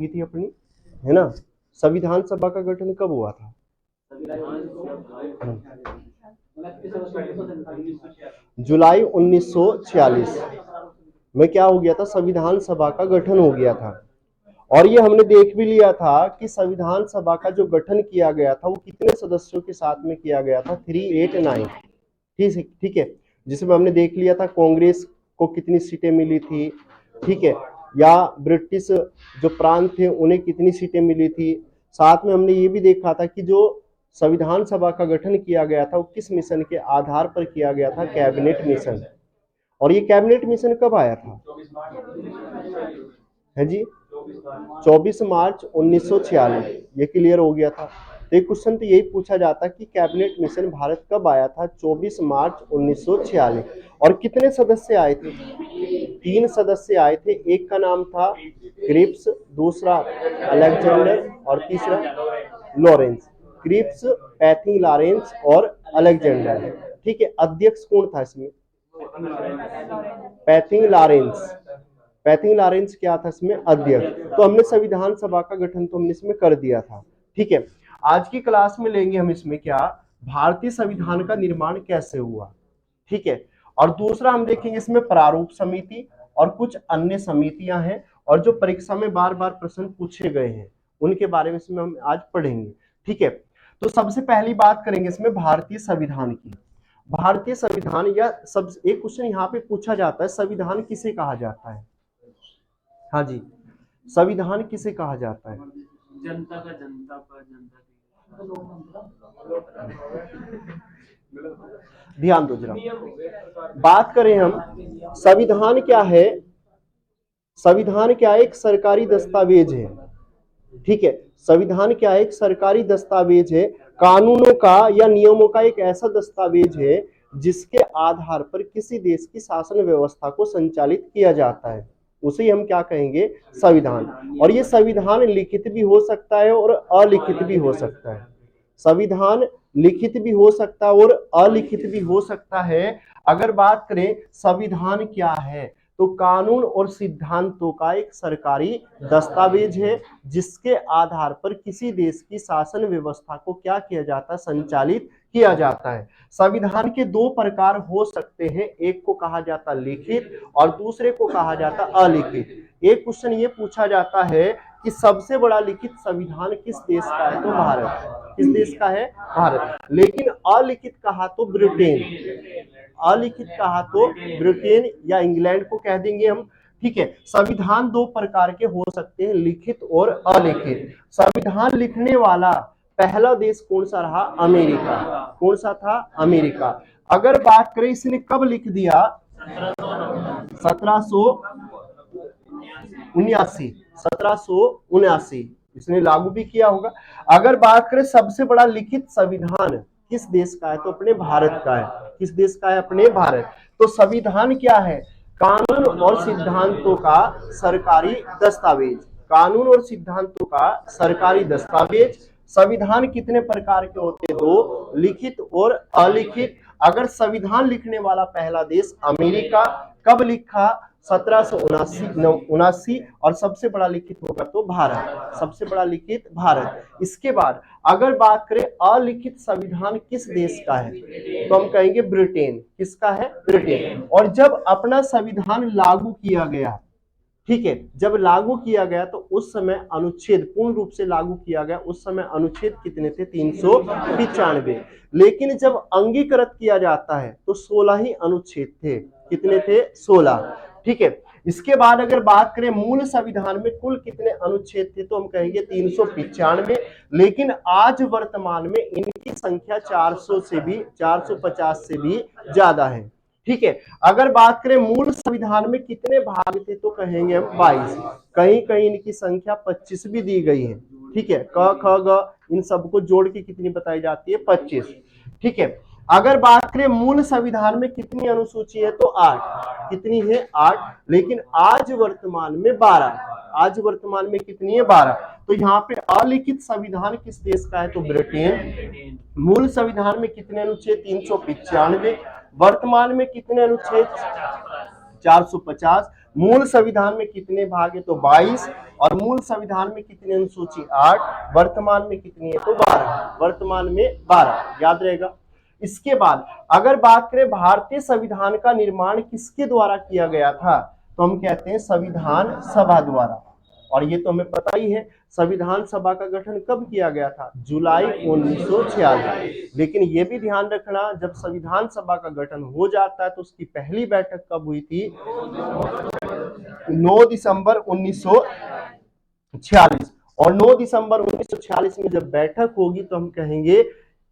हुई थी अपनी, है ना? संविधान सभा का गठन कब हुआ था? जुलाई 1946 में क्या हो गया था? संविधान सभा का गठन हो गया था। और ये हमने देख भी लिया था कि संविधान सभा का जो गठन किया गया था वो कितने सदस्यों के साथ में किया गया था? 389। ठीक है, जिसमें हमने देख लिया था कांग्रेस को कितनी सीटें मिली थी, ठीक है, या ब्रिटिश जो प्रांत थे उन्हें कितनी सीटें मिली थी। साथ में हमने ये भी देखा था कि जो संविधान सभा का गठन किया गया था वो किस मिशन के आधार पर किया गया था? Cabinet mission. और ये कैबिनेट मिशन कब आया था? है जी, 24 मार्च 1946। ये क्लियर हो गया था। तो एक क्वेश्चन तो यही पूछा जाता कि कैबिनेट मिशन भारत कब आया था? 24 मार्च 1946। और कितने सदस्य आए थे? 3 सदस्य आए थे। एक का नाम था क्रिप्स, दूसरा अलेक्जेंडर और तीसरा लॉरेंस। क्रिप्स, पैथिंग लॉरेंस और अलेक्जेंडर। ठीक है, अध्यक्ष कौन था इसमें? पैथिंग लॉरेंस। पैथिंग लॉरेंस क्या था इसमें? अध्यक्ष। तो हमने संविधान सभा का गठन तो हमने इसमें कर दिया था। ठीक है, आज की क्लास में लेंगे हम इसमें क्या, भारतीय संविधान का निर्माण कैसे हुआ। ठीक है, और दूसरा हम देखेंगे इसमें प्रारूप समिति और कुछ अन्य समितियां हैं, और जो परीक्षा में बार बार प्रश्न पूछे गए हैं उनके बारे में इसमें हम आज पढ़ेंगे। ठीक है, तो सबसे पहली बात करेंगे इसमें भारतीय संविधान की। भारतीय संविधान, या सब एक क्वेश्चन यहाँ पे पूछा जाता है, संविधान किसे कहा जाता है? हाँ जी, संविधान किसे कहा जाता है? जनता का जनता पर जनता ध्यान दो जरा। बात करें हम, संविधान क्या है? संविधान क्या है? एक सरकारी दस्तावेज है। ठीक है, संविधान क्या है? एक सरकारी दस्तावेज है, कानूनों का या नियमों का एक ऐसा दस्तावेज है जिसके आधार पर किसी देश की शासन व्यवस्था को संचालित किया जाता है, उसे हम क्या कहेंगे? संविधान। और ये संविधान लिखित भी हो सकता है और अलिखित भी हो सकता है। संविधान लिखित भी हो सकता है और अलिखित भी हो सकता है। अगर बात करें संविधान क्या है, तो कानून और सिद्धांतों का एक सरकारी दस्तावेज है जिसके आधार पर किसी देश की शासन व्यवस्था को क्या किया जाता है? संचालित किया जाता है। संविधान के 2 प्रकार हो सकते हैं, एक को कहा जाता लिखित और दूसरे को कहा जाता अलिखित। एक क्वेश्चन ये पूछा जाता है कि सबसे बड़ा लिखित संविधान किस देश का है? तो भारत। किस देश का है? भारत। लेकिन अलिखित कहा तो ब्रिटेन, अलिखित कहा तो ब्रिटेन या इंग्लैंड को कह देंगे हम। ठीक है, संविधान 2 प्रकार के हो सकते हैं, लिखित और अलिखित। संविधान लिखने वाला पहला देश कौन सा रहा? अमेरिका। कौन सा था? अमेरिका। अगर बात करें इसने कब लिख दिया? 1779 इसने लागू भी किया होगा। अगर बात करें सबसे बड़ा लिखित संविधान किस देश का है, तो अपने भारत का है। किस देश का है? अपने भारत। तो संविधान क्या है? कानून और सिद्धांतों का सरकारी दस्तावेज। कानून और सिद्धांतों का सरकारी दस्तावेज। संविधान कितने प्रकार के होते हैं? 2, लिखित और अलिखित। अगर संविधान लिखने वाला पहला देश अमेरिका, कब लिखा? 1779। और सबसे बड़ा लिखित होगा तो भारत। सबसे बड़ा लिखित भारत। इसके बाद अगर बात करें अलिखित संविधान किस देश का है, तो हम कहेंगे ब्रिटेन। किसका है? ब्रिटेन। और जब अपना संविधान लागू किया गया, ठीक है, जब लागू किया गया तो उस समय अनुच्छेद पूर्ण रूप से लागू किया गया, उस समय अनुच्छेद कितने थे? 395। लेकिन जब अंगीकृत किया जाता है तो 16 ही अनुच्छेद थे। कितने थे? 16। ठीक है, इसके बाद अगर बात करें मूल संविधान में कुल कितने अनुच्छेद थे, तो हम कहेंगे 395। लेकिन आज वर्तमान में इनकी संख्या 450 से भी ज्यादा है। ठीक है, अगर बात करें मूल संविधान में कितने भाग थे, तो कहेंगे हम 22। कहीं कहीं इनकी संख्या 25 भी दी गई है। ठीक है, क ख ग इन सबको जोड़ के कितनी बताई जाती है? 25। ठीक है, अगर बात करें मूल संविधान में कितनी अनुसूची है, तो 8। कितनी है? 8। लेकिन आज वर्तमान में 12। आज वर्तमान में कितनी है? 12। तो यहाँ पे अलिखित संविधान किस देश का है? तो ब्रिटेन। मूल संविधान में कितने अनुच्छेद? 395। वर्तमान में कितने अनुच्छेद? 450। मूल संविधान में कितने भाग है? तो 22। और मूल संविधान में कितनी अनुसूची? 8। वर्तमान में कितनी है? तो 12। वर्तमान में 12, याद रहेगा। इसके बाद अगर बात करें भारतीय संविधान का निर्माण किसके द्वारा किया गया था, तो हम कहते हैं संविधान सभा द्वारा। और ये तो हमें पता ही है, संविधान सभा का गठन कब किया गया था? जुलाई 1946। लेकिन ये भी ध्यान रखना, जब संविधान सभा का गठन हो जाता है तो उसकी पहली बैठक कब हुई थी? 9 दिसंबर 1946। और 9 दिसंबर 1946 में जब बैठक होगी तो हम कहेंगे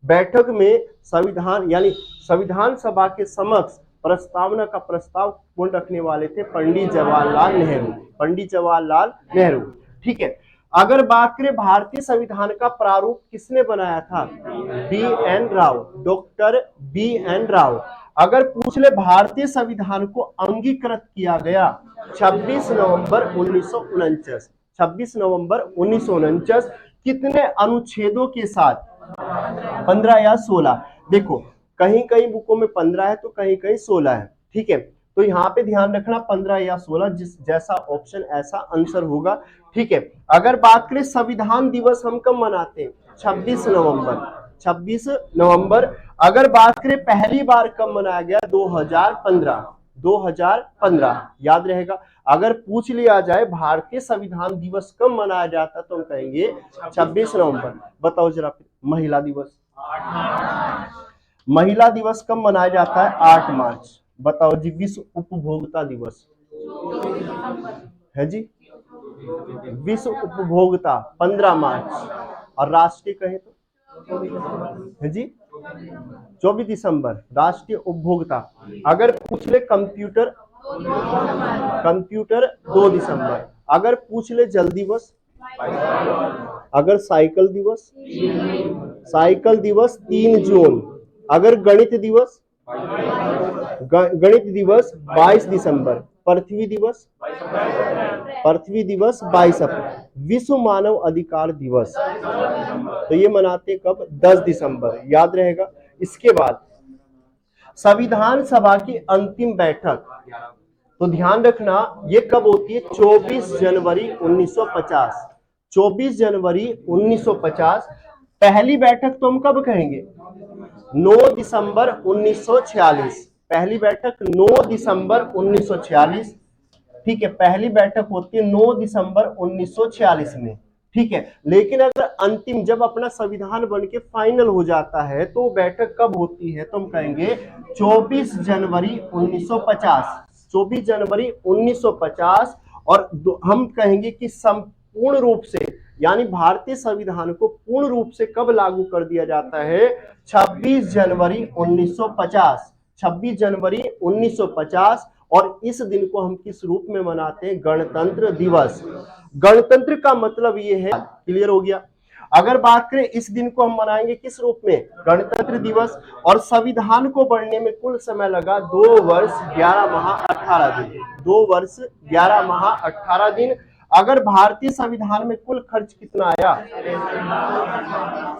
बैठक में संविधान यानी संविधान सभा के समक्ष प्रस्तावना का प्रस्ताव कौन रखने वाले थे? पंडित जवाहरलाल नेहरू। पंडित जवाहरलाल नेहरू, ठीक है। अगर बात करें भारतीय संविधान का प्रारूप किसने बनाया था? B.N. Rao, doctor B.N. Rao. अगर पूछ ले भारतीय संविधान को अंगीकृत किया गया 26 नवंबर 1949। 26 नवंबर 1949 कितने अनुच्छेदों के साथ? 15 या 16। देखो कहीं कहीं बुकों में 15 है तो कहीं कहीं 16 है, ठीक है। तो यहाँ पे ध्यान रखना 15 या 16, जिस जैसा ऑप्शन ऐसा आंसर होगा, ठीक है। अगर बात करें संविधान दिवस हम कब मनाते हैं? 26 नवंबर। 26 नवंबर। अगर बात करें पहली बार कब मनाया गया? 2015। 2015, याद रहेगा। अगर पूछ लिया जाए भारतीय संविधान दिवस कब मनाया जाता तो हम कहेंगे 26 नवंबर। बताओ जरा फिर महिला दिवस। महिला दिवस कब मनाया जाता है? 8 मार्च। बताओ जी विश्व उपभोक्ता दिवस है जी, विश्व उपभोक्ता 15 मार्च। और राष्ट्रीय कहे तो है जी 24 दिसंबर राष्ट्रीय उपभोक्ता। अगर पूछ ले कंप्यूटर, कंप्यूटर 2 दिसंबर। अगर पूछ ले जल दिवस, अगर साइकिल दिवस, साइकिल दिवस 3 जून। अगर गणित दिवस, गणित दिवस 22 दिसंबर। पृथ्वी दिवस, पृथ्वी दिवस 22 अप्रैल। विश्व मानव अधिकार दिवस तो ये मनाते कब? 10 दिसंबर, याद रहेगा। इसके बाद संविधान सभा की अंतिम बैठक, तो ध्यान रखना ये कब होती है? 24 जनवरी 1950। 24 जनवरी 1950। पहली बैठक तो हम कब कहेंगे? 9 दिसंबर 1946। पहली बैठक 9 दिसंबर 1946, ठीक है। पहली बैठक होती है 9 दिसंबर 1946 में, ठीक है। लेकिन अगर अंतिम जब अपना संविधान बन के फाइनल हो जाता है तो बैठक कब होती है? तो हम कहेंगे 24 जनवरी 1950। 24 जनवरी 1950। और हम कहेंगे कि संपूर्ण रूप से यानी भारतीय संविधान को पूर्ण रूप से कब लागू कर दिया जाता है? 26 जनवरी 1950। 26 जनवरी 1950। और इस दिन को हम किस रूप में मनाते हैं? गणतंत्र दिवस। गणतंत्र का मतलब ये है, क्लियर हो गया। अगर बात करें इस दिन को हम मनाएंगे किस रूप में? गणतंत्र दिवस। और संविधान को बनने में कुल समय लगा 2 वर्ष 11 माह 18 दिन। 2 वर्ष 11 माह 18 दिन। अगर भारतीय संविधान में कुल खर्च कितना आया?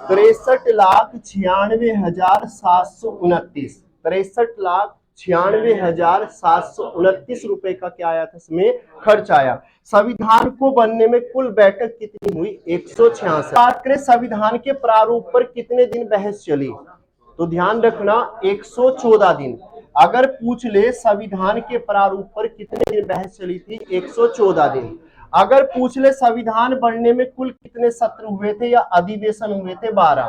63,96,729। 63,96,729 रुपए का क्या आया था? इसमें खर्च आया। संविधान को बनने में कुल बैठक कितनी हुई? 166। बात करें संविधान के प्रारूप पर कितने दिन बहस चली, तो ध्यान रखना 114 दिन। अगर पूछ ले संविधान के प्रारूप पर कितने दिन बहस चली थी? 114 दिन। अगर पूछ ले संविधान बनने में कुल कितने सत्र हुए थे या अधिवेशन हुए थे? 12।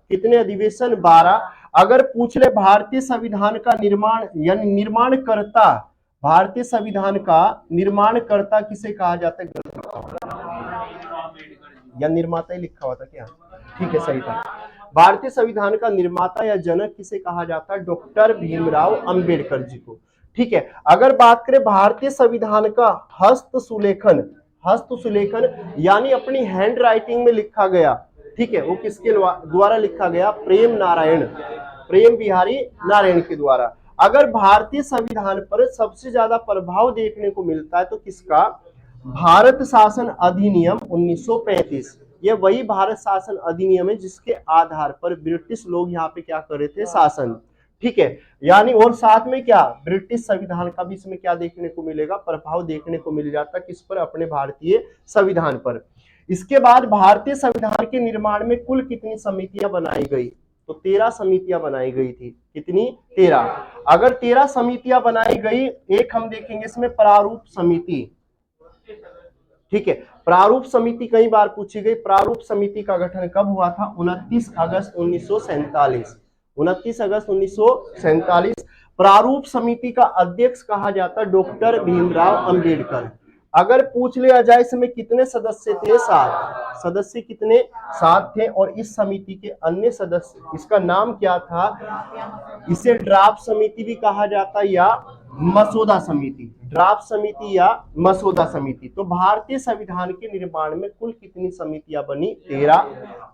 कितने अधिवेशन? 12। अगर पूछ ले भारतीय संविधान का निर्माण यानी निर्माणकर्ता, भारतीय संविधान का निर्माणकर्ता किसे कहा जाता है? या निर्माता ही लिखा हुआ था क्या? ठीक है, सही था। भारतीय संविधान का निर्माता या जनक किसे कहा जाता है? डॉक्टर भीमराव अंबेडकर जी को, ठीक है। अगर बात करें भारतीय संविधान का हस्तसुलेखन, हस्तसुलेखन यानी अपनी हैंड राइटिंग में लिखा गया, ठीक है, वो किसके द्वारा लिखा गया? प्रेम नारायण, प्रेम बिहारी नारायण के द्वारा। अगर भारतीय संविधान पर सबसे ज्यादा प्रभाव देखने को मिलता है तो किसका? भारत शासन अधिनियम 1935। यह वही भारत शासन अधिनियम है जिसके आधार पर ब्रिटिश लोग यहाँ पे क्या कर रहे थे? शासन, ठीक है, यानी और साथ में क्या, ब्रिटिश संविधान का भी इसमें क्या देखने को मिलेगा, प्रभाव देखने को मिल जाता, किस पर, अपने भारतीय संविधान पर। इसके बाद भारतीय संविधान के निर्माण में कुल कितनी समितियां बनाई गई, तो 13 समितियां बनाई गई थी। कितनी, 13। अगर 13 समितियां बनाई गई, एक हम देखेंगे इसमें प्रारूप समिति, ठीक है, प्रारूप समिति कई बार पूछी गई। प्रारूप समिति का गठन कब हुआ था, 29 अगस्त 1947। 29 अगस्त 1947। प्रारूप समिति का अध्यक्ष कहा जाता डॉक्टर भीमराव अंबेडकर। अगर पूछ लिया जाए इसमें कितने सदस्य थे, 7 सदस्य, कितने, 7 थे। और इस समिति के अन्य सदस्य, इसका नाम क्या था, इसे ड्राफ्ट समिति भी कहा जाता या मसौदा समिति, ड्राफ्ट समिति या मसौदा समिति। तो भारतीय संविधान के निर्माण में कुल कितनी समितियां बनी, 13।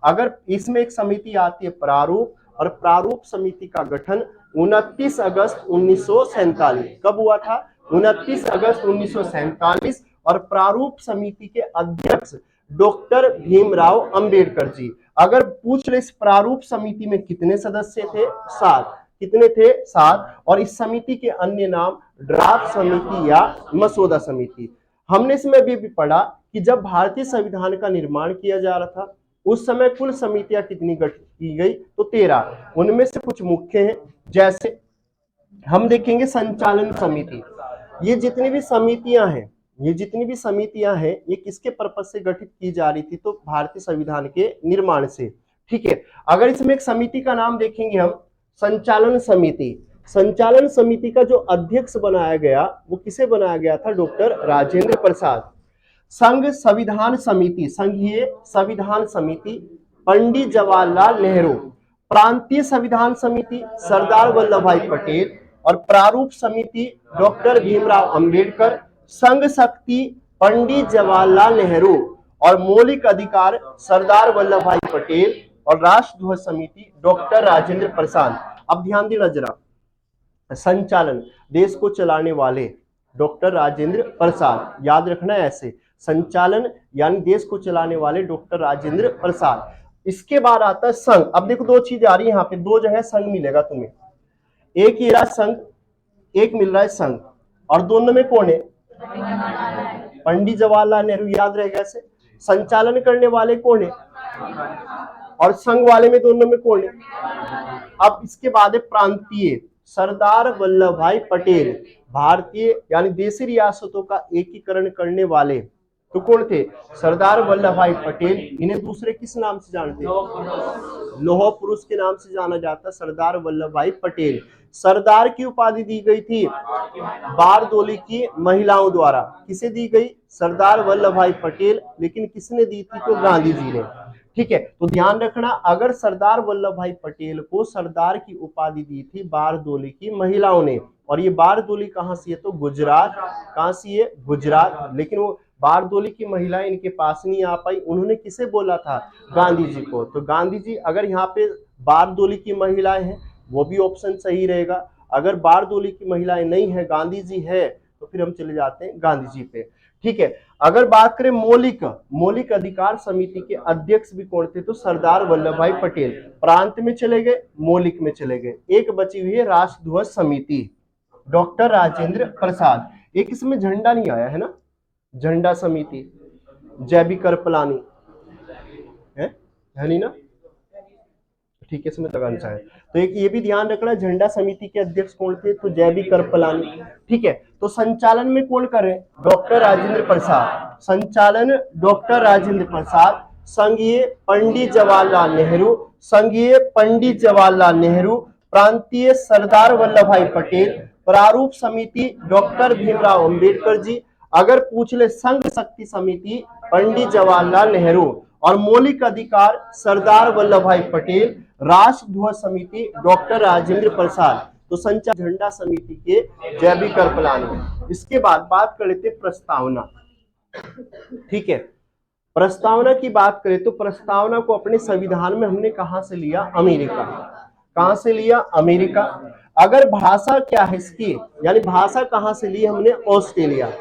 अगर इसमें एक समिति आती है प्रारूप, और प्रारूप समिति का गठन 29 अगस्त 1947 कब हुआ था, 29 अगस्त 1947। और प्रारूप समिति के अध्यक्ष डॉक्टर भीमराव अंबेडकर जी। अगर पूछ ले इस प्रारूप समिति में कितने सदस्य थे, 7। कितने थे, 7। और इस समिति के अन्य नाम ड्राफ्ट समिति या मसौदा समिति। हमने इसमें भी पढ़ा कि जब भारतीय संविधान का निर्माण किया जा रहा था उस समय कुल समितियां कितनी गठित की गई, तो 13। उनमें से कुछ मुख्य हैं, जैसे हम देखेंगे संचालन समिति। ये जितनी भी समितियां हैं, ये किसके पर्पज से गठित की जा रही थी, तो भारतीय संविधान के निर्माण से, ठीक है। अगर इसमें एक समिति का नाम देखेंगे हम, संचालन समिति। संचालन समिति का जो अध्यक्ष बनाया गया वो किसे बनाया गया था, डॉक्टर राजेंद्र प्रसाद। संघ संविधान समिति, संघीय संविधान समिति पंडित जवाहरलाल नेहरू। प्रांतीय संविधान समिति सरदार वल्लभ भाई पटेल। और प्रारूप समिति डॉक्टर भीमराव अंबेडकर। संघ शक्ति पंडित जवाहरलाल नेहरू। और मौलिक अधिकार सरदार वल्लभ भाई पटेल। और राष्ट्रध्वज समिति डॉक्टर राजेंद्र प्रसाद। अब ध्यान देना जरा, संचालन, देश को चलाने वाले डॉक्टर राजेंद्र प्रसाद, याद रखना है ऐसे, संचालन यानी देश को चलाने वाले डॉक्टर राजेंद्र प्रसाद। इसके बाद आता है संघ। अब देखो दो चीज आ रही है यहाँ पे, दो जगह संघ मिलेगा तुम्हें, एक ये रहा संघ, एक मिल रहा है संघ। और दोनों में कौन है, पंडित जवाहरलाल नेहरू, याद रहेगा ऐसे। संचालन करने वाले कौन है, और संघ वाले में दोनों में कौन है। अब इसके बाद है प्रांतीय, सरदार वल्लभ भाई पटेल। भारतीय यानी देशी रियासतों का एकीकरण करने वाले तो कौन थे, सरदार वल्लभ भाई पटेल। इन्हें दूसरे किस नाम से जानते हैं, लौह पुरुष के नाम से जाना जाता, सरदार वल्लभ भाई पटेल। सरदार की उपाधि दी गई थी बारदोली की महिलाओं द्वारा। किसे दी गई, सरदार वल्लभ भाई पटेल, लेकिन किसने दी थी, तो गांधी जी ने, ठीक है। तो ध्यान रखना, अगर सरदार वल्लभ भाई पटेल को सरदार की उपाधि दी थी बारदोली की महिलाओं ने, और ये बारदोली कहां से है, तो गुजरात, कहां से है, गुजरात। लेकिन वो बारदोली की महिलाएं इनके पास नहीं आ पाई, उन्होंने किसे बोला था, गांधी जी को। तो गांधी जी, अगर यहाँ पे बारदोली की महिलाएं हैं वो भी ऑप्शन सही रहेगा। अगर बारदोली की महिलाएं नहीं है, गांधी जी है, तो फिर हम चले जाते हैं गांधी जी पे, ठीक है। अगर बात करें मौलिक अधिकार समिति के अध्यक्ष भी कौन थे, तो सरदार वल्लभ भाई पटेल। प्रांत में चले गए, मौलिक में चले गए। एक बची हुई है राष्ट्रध्वज समिति, डॉक्टर राजेंद्र प्रसाद। एक इसमें झंडा नहीं आया है ना, झंडा समिति, जैबी कृपलानी है नहीं ना, ठीक है, इसमें तक है। तो एक ये भी ध्यान रखना, झंडा समिति के अध्यक्ष कौन थे, तो जैबी कृपलानी, ठीक है। तो संचालन में कौन करे, डॉक्टर राजेंद्र प्रसाद। संचालन डॉक्टर राजेंद्र प्रसाद। संघीय पंडित जवाहरलाल नेहरू, संघीय पंडित जवाहरलाल नेहरू। प्रांतीय सरदार वल्लभ भाई पटेल। प्रारूप समिति डॉक्टर भीमराव अंबेडकर जी। अगर पूछ ले संघ शक्ति समिति पंडित जवाहरलाल नेहरू। और मौलिक अधिकार सरदार वल्लभ भाई पटेल। राष्ट्रध्वज समिति डॉक्टर राजेंद्र प्रसाद। तो संचालन झंडा समिति के जैबी कृपलानी। इसके बाद बात कर लेते प्रस्तावना, ठीक है। प्रस्तावना की बात करें तो प्रस्तावना को अपने संविधान में हमने कहां से लिया, अमेरिका। कहां से लिया, अमेरिका। अगर भाषा क्या है इसकी, यानी भाषा कहां से ली हमने, ऑस्ट्रेलिया।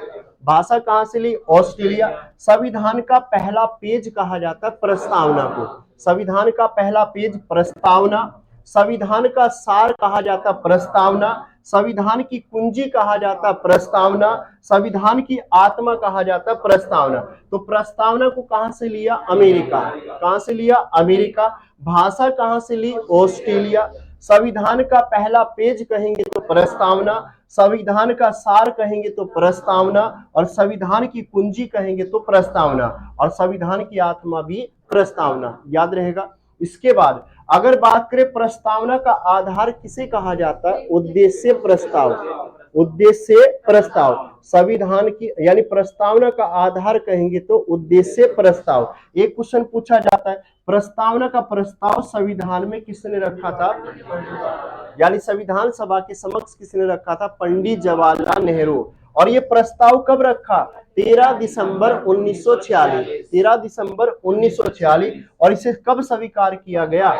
भाषा कहां से ली, ऑस्ट्रेलिया। संविधान का पहला पेज कहा जाता है प्रस्तावना को, संविधान का पहला पेज प्रस्तावना। संविधान का सार कहा जाता प्रस्तावना, संविधान की कुंजी कहा जाता प्रस्तावना, संविधान की आत्मा कहा जाता प्रस्तावना। तो प्रस्तावना को कहां से लिया? अमेरिका। कहां से लिया? अमेरिका। भाषा कहां से ली? ऑस्ट्रेलिया। संविधान का पहला पेज कहेंगे तो प्रस्तावना, संविधान का सार कहेंगे तो प्रस्तावना, और संविधान की कुंजी कहेंगे तो प्रस्तावना, और संविधान की आत्मा भी प्रस्तावना। याद रहेगा। इसके बाद अगर बात करें प्रस्तावना का आधार किसे कहा जाता है? उद्देश्य प्रस्ताव। उद्देश्य प्रस्ताव संविधान की यानी प्रस्तावना का आधार कहेंगे तो उद्देश्य प्रस्ताव। एक क्वेश्चन पूछा जाता है, प्रस्तावना का प्रस्ताव संविधान में किसने रखा था? यानी संविधान सभा के समक्ष किसने रखा था? पंडित जवाहरलाल नेहरू। और ये प्रस्ताव कब रखा? 13 दिसंबर 1946। 13 दिसंबर 1946। और इसे कब स्वीकार किया गया?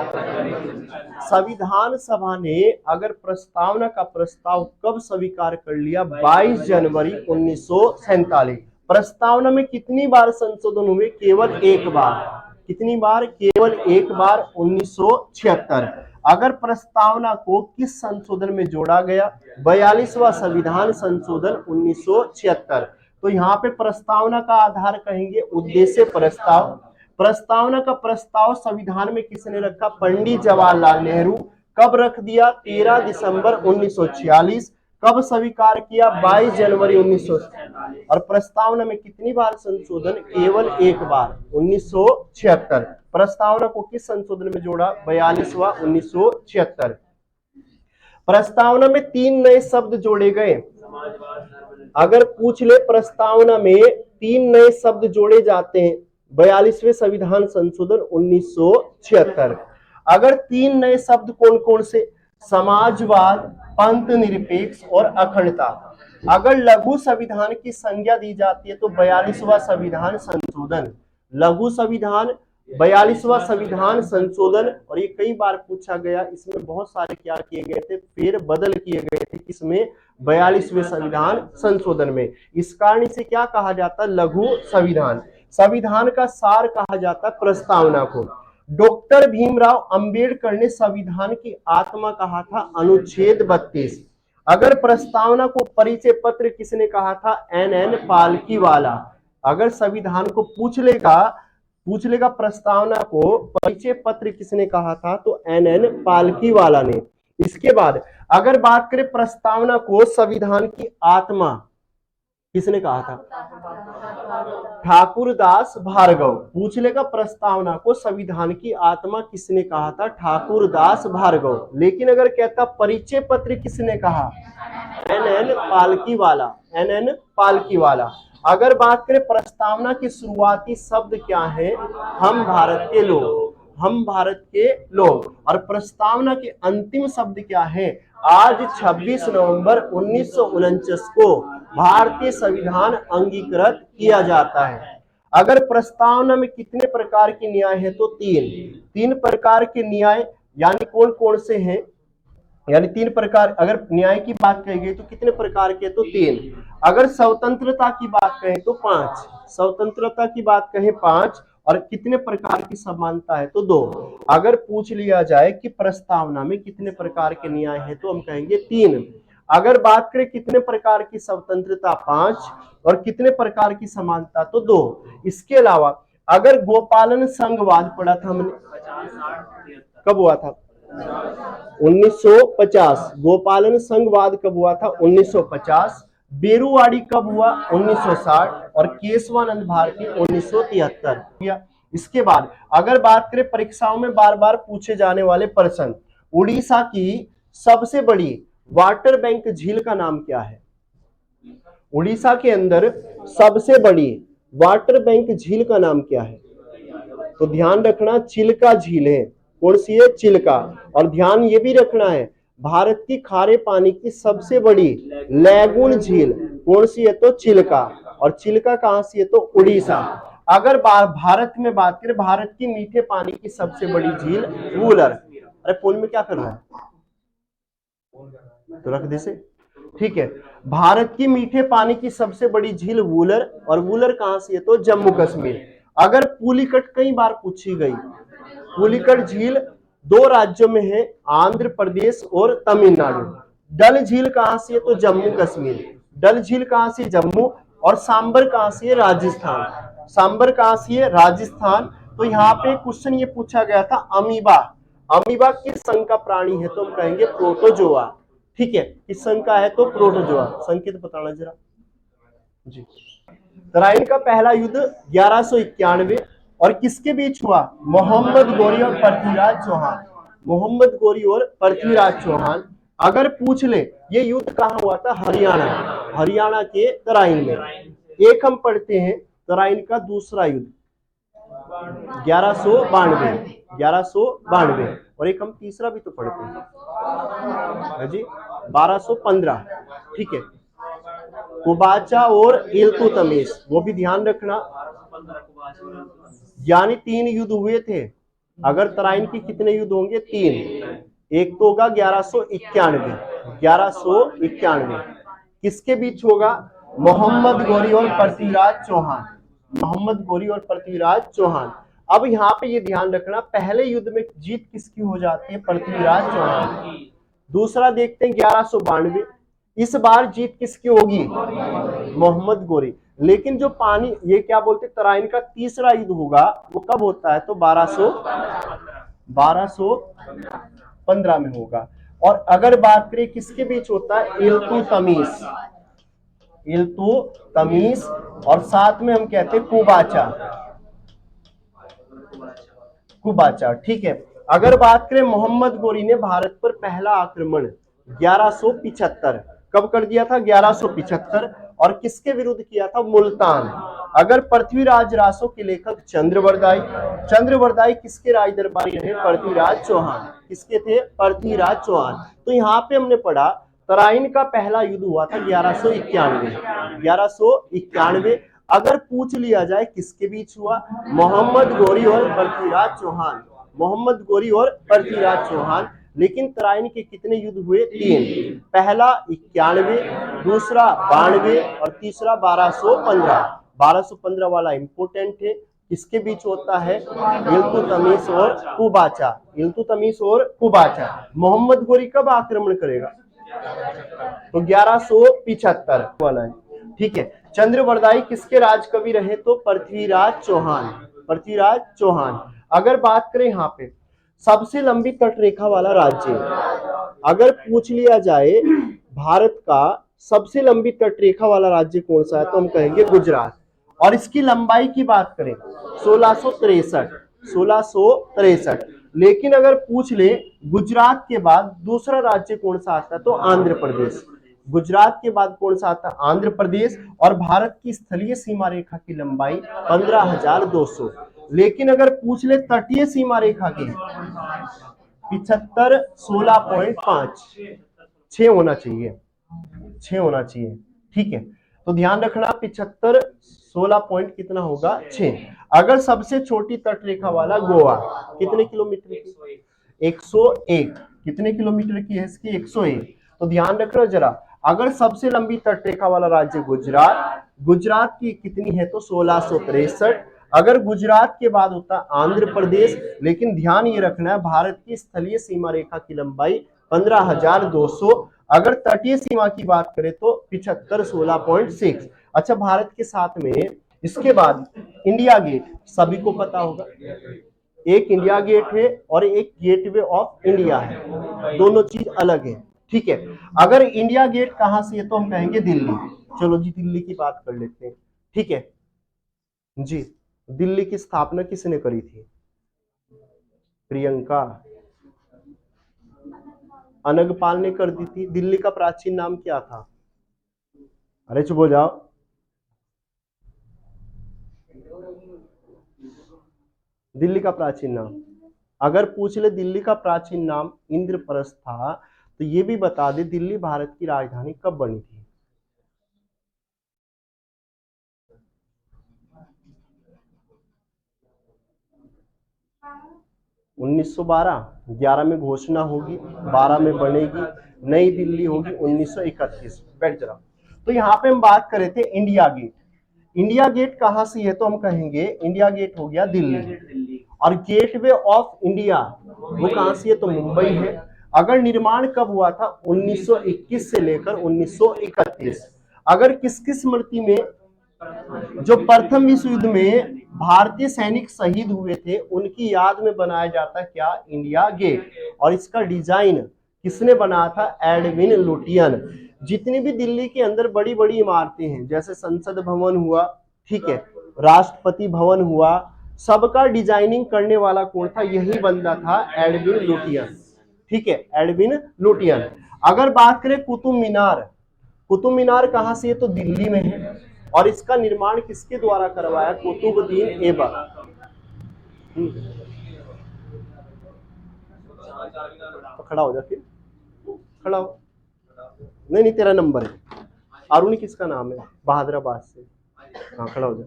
संविधान सभा ने अगर प्रस्तावना का प्रस्ताव कब स्वीकार कर लिया? 22 जनवरी 1947। प्रस्तावना में कितनी बार संशोधन हुए? केवल एक बार। कितनी बार? केवल एक बार, 1976। अगर प्रस्तावना को किस संशोधन में जोड़ा गया? 42वां संविधान संशोधन 1976। तो यहाँ पे प्रस्तावना का आधार कहेंगे उद्देश्य प्रस्ताव। प्रस्तावना का प्रस्ताव संविधान में किसने रखा? पंडित जवाहरलाल नेहरू। कब रख दिया? 13 दिसंबर 1946। कब स्वीकार किया? 22 जनवरी 1900। और प्रस्तावना में कितनी बार संशोधन? केवल एक बार, 1976। प्रस्तावना को किस संशोधन में जोड़ा? 42वां, 1976। प्रस्तावना में 3 नए शब्द जोड़े गए। अगर पूछ ले प्रस्तावना में 3 नए शब्द जोड़े जाते हैं, 42वें संविधान संशोधन 1976। अगर 3 नए शब्द कौन कौन से? समाजवाद, पंथ निरपेक्ष और अखंडता। अगर लघु संविधान की संज्ञा दी जाती है तो 42वां संविधान संशोधन। लघु संविधान, 42वां संविधान संशोधन। और ये कई बार पूछा गया, इसमें बहुत सारे क्या किए गए थे? फेर बदल किए गए थे। किसमें? 42वें संविधान संशोधन में। इस कारण इसे क्या कहा जाता? लघु संविधान। संविधान का सार कहा जाता प्रस्तावना को। डॉक्टर भीमराव अंबेडकर ने संविधान की आत्मा कहा था अनुच्छेद 32। अगर प्रस्तावना को परिचय पत्र किसने कहा था? NN पालकीवाला। अगर संविधान को पूछ लेगा प्रस्तावना को परिचय पत्र किसने कहा था? तो NN पालकीवाला ने। इसके बाद अगर बात करें प्रस्तावना को संविधान की आत्मा किसने कहा था? ठाकुरदास भार्गव। पूछ लेगा प्रस्तावना को संविधान की आत्मा किसने कहा था? ठाकुरदास भार्गव। लेकिन अगर कहता परिचय पत्र किसने कहा? NN पालकीवाला। NN पालकीवाला। अगर बात करें प्रस्तावना के शुरुआती शब्द क्या है? हम भारत के लोग। हम भारत के लोग। और प्रस्तावना के अंतिम शब्द क्या है? आज 26 नवंबर 1949 को भारतीय संविधान अंगीकृत किया जाता है। अगर प्रस्तावना में कितने प्रकार के न्याय है? तो 3 प्रकार के न्याय। यानी कौन कौन से हैं? यानी 3 प्रकार। अगर न्याय की बात कही गई तो कितने प्रकार के? तो 3। अगर स्वतंत्रता की बात कहें तो 5। स्वतंत्रता की बात कहें 5। और कितने प्रकार की समानता है? तो 2। अगर पूछ लिया जाए कि प्रस्तावना में कितने प्रकार के न्याय है तो हम कहेंगे 3। अगर बात करें कितने प्रकार की स्वतंत्रता? 5। और कितने प्रकार की समानता? तो 2। इसके अलावा अगर गोपालन संघवाद पढ़ा था हमने, कब हुआ था? 1950। गोपालन संघवाद कब हुआ था? 1950। बेरुवाड़ी कब हुआ? 1960। और केशवानंद भारती 1973। इसके बाद अगर बात करें परीक्षाओं में बार बार पूछे जाने वाले प्रश्न, उड़ीसा की सबसे बड़ी वाटर बैंक झील का नाम क्या है? उड़ीसा के अंदर सबसे बड़ी वाटर बैंक झील का नाम क्या है? तो ध्यान रखना, चिल्का झील है। कौन सी है? चिल्का। और ध्यान ये भी रखना है, भारत की खारे पानी की सबसे बड़ी लैगून झील कौन सी है? तो चिल्का। और चिल्का कहां से है? तो उड़ीसा। अगर भारत में बात करें, भारत की मीठे पानी की सबसे बड़ी झील वूलर। अरे फोन में क्या कर रहा है? तो रख दे से। ठीक है। भारत की मीठे पानी की सबसे बड़ी झील वूलर। और वूलर कहां से है? तो जम्मू कश्मीर। अगर पुलिकट कई बार पूछी गई, पुलिकट झील दो राज्यों में है, आंध्र प्रदेश और तमिलनाडु। डल झील कहां से है? तो जम्मू कश्मीर। डल झील कहां से? जम्मू। और सांबर कहां से है? राजस्थान। सांबर कहां से है? राजस्थान। तो यहाँ पे क्वेश्चन ये पूछा गया था, अमीबा, अमीबा किस संघ का प्राणी है? तो हम कहेंगे प्रोटोजोआ। ठीक है, किस संघ का है? तो प्रोटोजोआ। संकेत बताना जरा जी। तराइन का पहला युद्ध 1191 और किसके बीच हुआ? मोहम्मद गोरी और पृथ्वीराज चौहान। मोहम्मद गोरी और पृथ्वीराज चौहान। अगर पूछ ले ये युद्ध कहाँ हुआ था? हरियाणा, हरियाणा के तराइन में। एक हम पढ़ते हैं तराइन का दूसरा युद्ध 1192, 1192। और एक हम तीसरा भी तो पढ़ते हैं जी, 1215। ठीक है, कुबाचा और इल्तुतमिश, वो भी ध्यान रखना। यानी 3 युद्ध हुए थे। अगर तराइन के कितने युद्ध होंगे? 3। एक तो होगा 1191, 1191 किसके बीच होगा? मोहम्मद गोरी और पृथ्वीराज चौहान। मोहम्मद गोरी और पृथ्वीराज चौहान। अब यहाँ पे ये ध्यान रखना, पहले युद्ध में जीत किसकी हो जाती है? पृथ्वीराज चौहान की। दूसरा देखते हैं 1192, इस बार जीत किसकी होगी? मोहम्मद गोरी। लेकिन जो पानी, ये क्या बोलते, तराइन का तीसरा युद्ध होगा, वो कब होता है? तो 1215 में होगा। और अगर बात करें किसके बीच होता है? इल्तुतमिश, इल्तुतमिश। और साथ में हम कहते हैं कुबाचा, कुबाचा। ठीक है, अगर बात करें मोहम्मद गोरी ने भारत पर पहला आक्रमण 1175 कब कर दिया था? 1175। और किसके विरुद्ध किया था? मुल्तान। अगर पृथ्वीराज रासो के लेखक चंद्रवरदाई, चंद्रवरदाई किसके राज दरबारी रहे? पृथ्वीराज चौहान। किसके थे? पृथ्वीराज चौहान। तो यहाँ पे हमने पढ़ा तराइन का पहला युद्ध हुआ था 1191, 1191। अगर पूछ लिया जाए किसके बीच हुआ? मोहम्मद गोरी और पृथ्वीराज चौहान, मोहम्मद गोरी और पृथ्वीराज चौहान। लेकिन तराइन के कितने युद्ध हुए? 3। पहला 91, दूसरा 92 और तीसरा 1215। 1215 वाला इंपोर्टेंट है, किसके बीच होता है? इल्तुतमिश और कुबाचा, इल्तुतमिश और कुबाचा। मोहम्मद गोरी कब आक्रमण करेगा? तो 1175 वाला है। ठीक है, चंद्रवरदाई किसके राजकवि रहे? तो पृथ्वीराज चौहान, पृथ्वीराज चौहान। अगर बात करें यहाँ पे सबसे लंबी तटरेखा वाला राज्य, अगर पूछ लिया जाए भारत का सबसे लंबी तटरेखा वाला राज्य कौन सा है? तो हम कहेंगे गुजरात। और इसकी लंबाई की बात करें 1663, 1663। लेकिन अगर पूछ ले गुजरात के बाद दूसरा राज्य कौन सा आता है? तो आंध्र प्रदेश। गुजरात के बाद कौन सा आता है? आंध्र प्रदेश। और भारत की स्थलीय सीमा रेखा की लंबाई 15,200। लेकिन अगर पूछ ले तटीय सीमा रेखा की 75, 16.5, 6 होना चाहिए, 6 होना चाहिए। ठीक है, तो ध्यान रखना 75, 16 पॉइंट कितना होगा? 6। अगर सबसे छोटी तटरेखा वाला गोवा कितने किलोमीटर की? 101। कितने किलोमीटर की है इसकी? 101। तो ध्यान रखना जरा, अगर सबसे लंबी तटरेखा वाला राज्य गुजरात, गुजरात की कितनी है? तो 1663। अगर गुजरात के बाद होता आंध्र प्रदेश। लेकिन ध्यान ये रखना है भारत की स्थलीय सीमा रेखा की लंबाई 15,200। अगर तटीय सीमा की बात करें तो 75, 16.6। अच्छा, भारत के साथ में इसके बाद इंडिया गेट सभी को पता होगा, एक इंडिया गेट है और एक गेटवे ऑफ इंडिया है, दोनों चीज अलग है। ठीक है, अगर इंडिया गेट कहां से है? तो हम कहेंगे दिल्ली। चलो जी, दिल्ली की बात कर लेते हैं। ठीक है जी, दिल्ली की स्थापना किसने करी थी? प्रियंका, अनंगपाल ने कर दी थी। दिल्ली का प्राचीन नाम क्या था? अरे चुप हो जाओ। दिल्ली का प्राचीन नाम, अगर पूछ ले दिल्ली का प्राचीन नाम इंद्रप्रस्थ था, तो ये भी बता दे दिल्ली भारत की राजधानी कब बनी थी? 1912। 11 में घोषणा होगी, 12 में बनेगी, नई दिल्ली होगी 1931। बैठ जरा। तो यहाँ पे हम बात कर रहे थे इंडिया गेट। इंडिया गेट कहां से है? तो हम कहेंगे इंडिया गेट हो गया दिल्ली। और गेटवे ऑफ इंडिया वो कहां से है? तो मुंबई है। अगर निर्माण कब हुआ था? 1921 से लेकर 1931। अगर किसकी स्मृति में, जो प्रथम विश्व युद्ध में भारतीय सैनिक शहीद हुए थे उनकी याद में बनाया जाता है क्या? India Gate. और इसका डिजाइन किसने बनाया था? Edwin Lutyens. जितनी भी दिल्ली के अंदर बड़ी बड़ी इमारतें हैं, जैसे संसद भवन हुआ, ठीक है, राष्ट्रपति भवन हुआ, सबका डिजाइनिंग करने वाला कौन था? यही बंदा था, एडविन लुटियन। ठीक है, एडविन लुटियन। अगर बात करें कुतुब मीनार, कुतुब मीनार कहां से है? तो दिल्ली में है। और इसका निर्माण किसके द्वारा करवाया? कुतुबुद्दीन ऐबक। तो खड़ा हो जा, फिर खड़ा हो। नहीं नहीं, तेरा नंबर है। अरुण किसका नाम है? बहादुराबाद से। हाँ, खड़ा हो जा।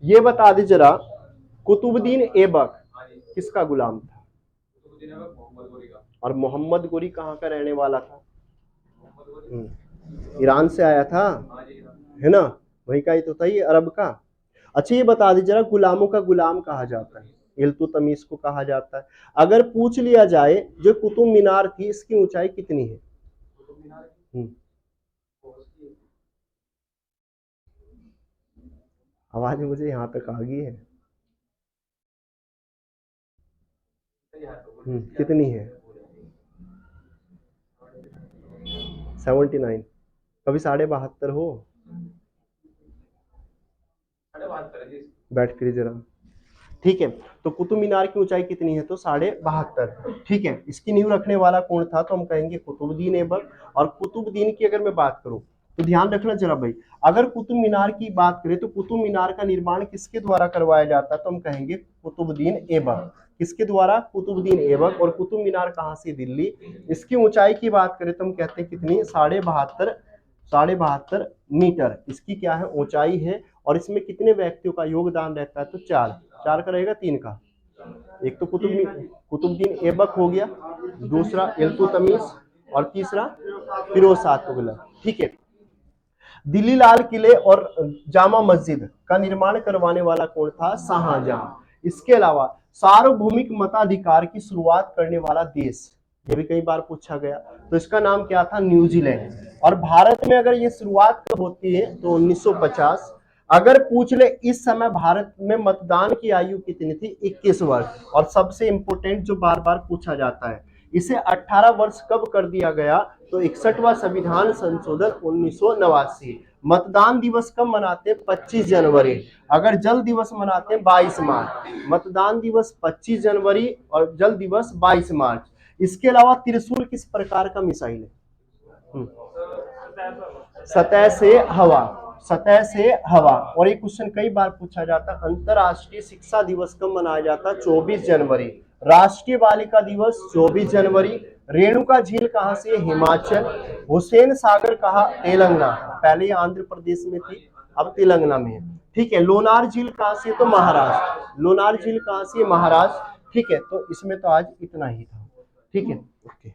ये बता दे जरा, कुतुबुद्दीन ऐबक किसका गुलाम था? और मोहम्मद गोरी कहाँ का रहने वाला था? ईरान से आया था, है ना? वही का ही तो था, ये अरब का। अच्छा, ये बता दे जरा, गुलामों का गुलाम कहा जाता है? इल्तुतमिश को कहा जाता है। अगर पूछ लिया जाए, जो कुतुब मीनार थी इसकी ऊंचाई कितनी है? आवाज मुझे यहाँ तक आ गई है। कितनी है? 79। कभी 72.5 हो? बैठ कर जरा। ठीक है, तो कुतुब मीनार की ऊंचाई कितनी है? तो 72.5। ठीक है, इसकी नींव रखने वाला कौन था? तो हम कहेंगे कुतुबुद्दीन ऐबक। और कुतुबुद्दीन की अगर मैं बात करूं तो ध्यान रखना जरा भाई, अगर कुतुब मीनार की बात करें तो कुतुब मीनार का निर्माण किसके द्वारा करवाया जाता है? तो हम कहेंगे कुतुबुद्दीन ऐबक। किसके द्वारा? कुतुबुद्दीन ऐबक। और कुतुब मीनार कहां से? दिल्ली। इसकी ऊंचाई की बात करें तो हम कहते हैं कितनी? 72.5 मीटर इसकी क्या है? ऊंचाई है। और इसमें कितने व्यक्तियों का योगदान रहता है? तो 4 का रहेगा, 3 का। एक तो कुतुबुद्दीन ऐबक हो गया, दूसरा इल्तुतमिश, और तीसरा फिरोज शाह तुगलक। ठीक है, दिल्ली लाल किले और जामा मस्जिद का निर्माण करवाने वाला कौन था? शाहजहां। इसके अलावा सार्वभौमिक मताधिकार की शुरुआत करने वाला देश, ये भी कई बार पूछा गया, तो इसका नाम क्या था? न्यूजीलैंड। और भारत में अगर ये शुरुआत कब होती है? तो 1950। अगर पूछ ले इस समय भारत में मतदान की आयु कितनी थी? 21 वर्ष। और सबसे इंपोर्टेंट जो बार बार पूछा जाता है, इसे 18 वर्ष कब कर दिया गया? तो 61वां संविधान संशोधन 1989। मतदान दिवस कब मनाते हैं? 25 जनवरी। अगर जल दिवस मनाते हैं 22 मार्च। मतदान दिवस 25 जनवरी और जल दिवस 22 मार्च। इसके अलावा त्रिशूल किस प्रकार का मिसाइल है? सतह से हवा, सतह से हवा। और ये क्वेश्चन कई बार पूछा जाता है। अंतरराष्ट्रीय शिक्षा दिवस कब मनाया जाता है? 24 जनवरी। राष्ट्रीय बालिका दिवस 24 जनवरी। रेणुका झील कहां से? हिमाचल। हुसैन सागर कहा? तेलंगाना। पहले ये आंध्र प्रदेश में थी, अब तेलंगाना में है। ठीक है, लोनार झील कहां से? तो महाराष्ट्र। लोनार झील कहां से? महाराष्ट्र। ठीक है, तो इसमें तो आज इतना ही था। ठीक है, ओके।